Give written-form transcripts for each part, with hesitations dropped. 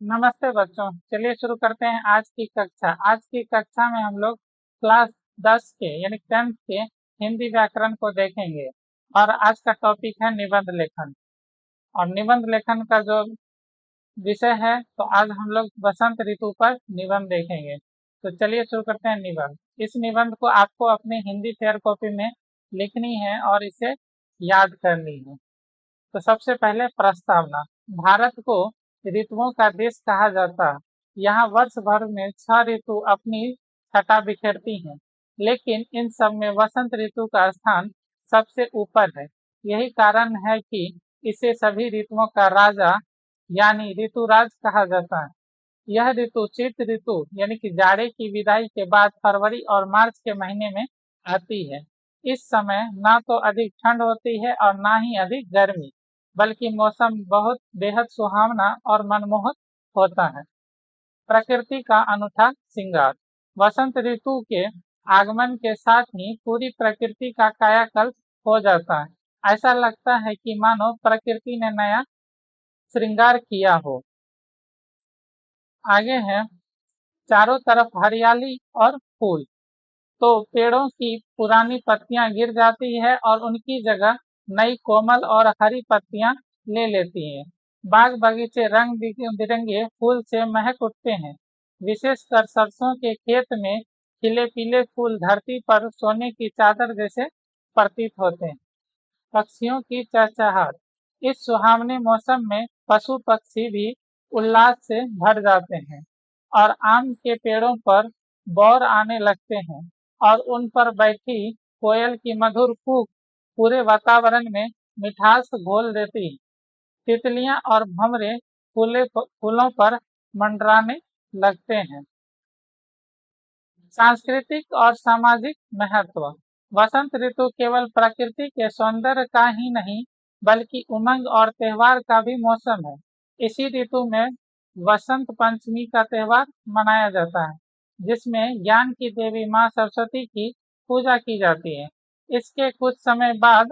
नमस्ते बच्चों, चलिए शुरू करते हैं आज की कक्षा। आज की कक्षा में हम लोग क्लास 10 के यानी 10th के हिंदी व्याकरण को देखेंगे और आज का टॉपिक है निबंध लेखन। और निबंध लेखन का जो विषय है तो आज हम लोग बसंत ऋतु पर निबंध देखेंगे। तो चलिए शुरू करते हैं निबंध। इस निबंध को आपको अपनी हिंदी फेयर कॉपी में लिखनी है और इसे याद करनी है। तो सबसे पहले प्रस्तावना। भारत को ऋतुओं का देश कहा जाता है। यहाँ वर्ष भर में 6 ऋतु अपनी छटा बिखेरती हैं, लेकिन इन सब में वसंत ऋतु का स्थान सबसे ऊपर है। यही कारण है कि इसे सभी ऋतुओं का राजा यानी ऋतुराज कहा जाता है। यह ऋतु शीत ऋतु यानी कि जाड़े की विदाई के बाद फरवरी और मार्च के महीने में आती है। इस समय ना तो अधिक ठंड होती है और ना ही अधिक गर्मी, बल्कि मौसम बहुत बेहद सुहावना और मनमोहक होता है। प्रकृति का अनूठा श्रृंगार। वसंत ऋतु के आगमन के साथ ही पूरी प्रकृति का कायाकल्प हो जाता है। ऐसा लगता है कि मानो प्रकृति ने नया श्रृंगार किया हो। आगे है चारों तरफ हरियाली और फूल। तो पेड़ों की पुरानी पत्तियां गिर जाती है और उनकी जगह नई कोमल और हरी पत्तियां ले लेती हैं। बाग बगीचे रंग बिरंगे फूल से महक उठते हैं। विशेषकर सरसों के खेत में खिले पीले फूल धरती पर सोने की चादर जैसे प्रतीत होते हैं। पक्षियों की चहचहाट। इस सुहावने मौसम में पशु पक्षी भी उल्लास से भर जाते हैं और आम के पेड़ों पर बौर आने लगते हैं और उन पर बैठी कोयल की मधुर कूक पूरे वातावरण में मिठास घोल देती है। तितलियां और भंवरे फूलों पर मंडराने लगते हैं। सांस्कृतिक और सामाजिक महत्व। वसंत ऋतु केवल प्रकृति के सौंदर्य का ही नहीं बल्कि उमंग और त्योहार का भी मौसम है। इसी ऋतु में वसंत पंचमी का त्योहार मनाया जाता है, जिसमें ज्ञान की देवी माँ सरस्वती की पूजा की जाती है। इसके कुछ समय बाद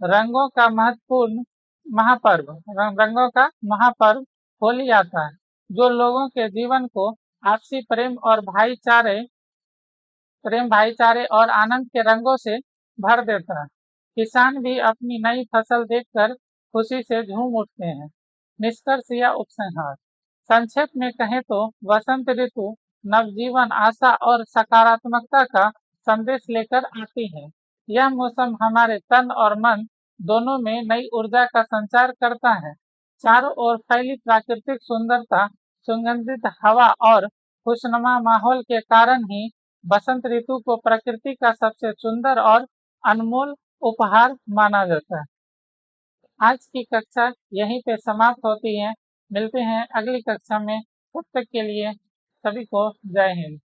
रंगों का महत्वपूर्ण महापर्व रंगों का महापर्व होली आता है, जो लोगों के जीवन को आपसी प्रेम भाईचारे और आनंद के रंगों से भर देता है। किसान भी अपनी नई फसल देखकर खुशी से झूम उठते हैं। निष्कर्ष या उपसंहार। संक्षेप में कहें तो वसंत ऋतु नवजीवन, आशा और सकारात्मकता का संदेश लेकर आती है। यह मौसम हमारे तन और मन दोनों में नई ऊर्जा का संचार करता है। चारों ओर फैली प्राकृतिक सुंदरता, सुगंधित हवा और खुशनुमा माहौल के कारण ही बसंत ऋतु को प्रकृति का सबसे सुंदर और अनमोल उपहार माना जाता है। आज की कक्षा यहीं पे समाप्त होती है। मिलते हैं अगली कक्षा में। तब तक के लिए सभी को जय हिंद।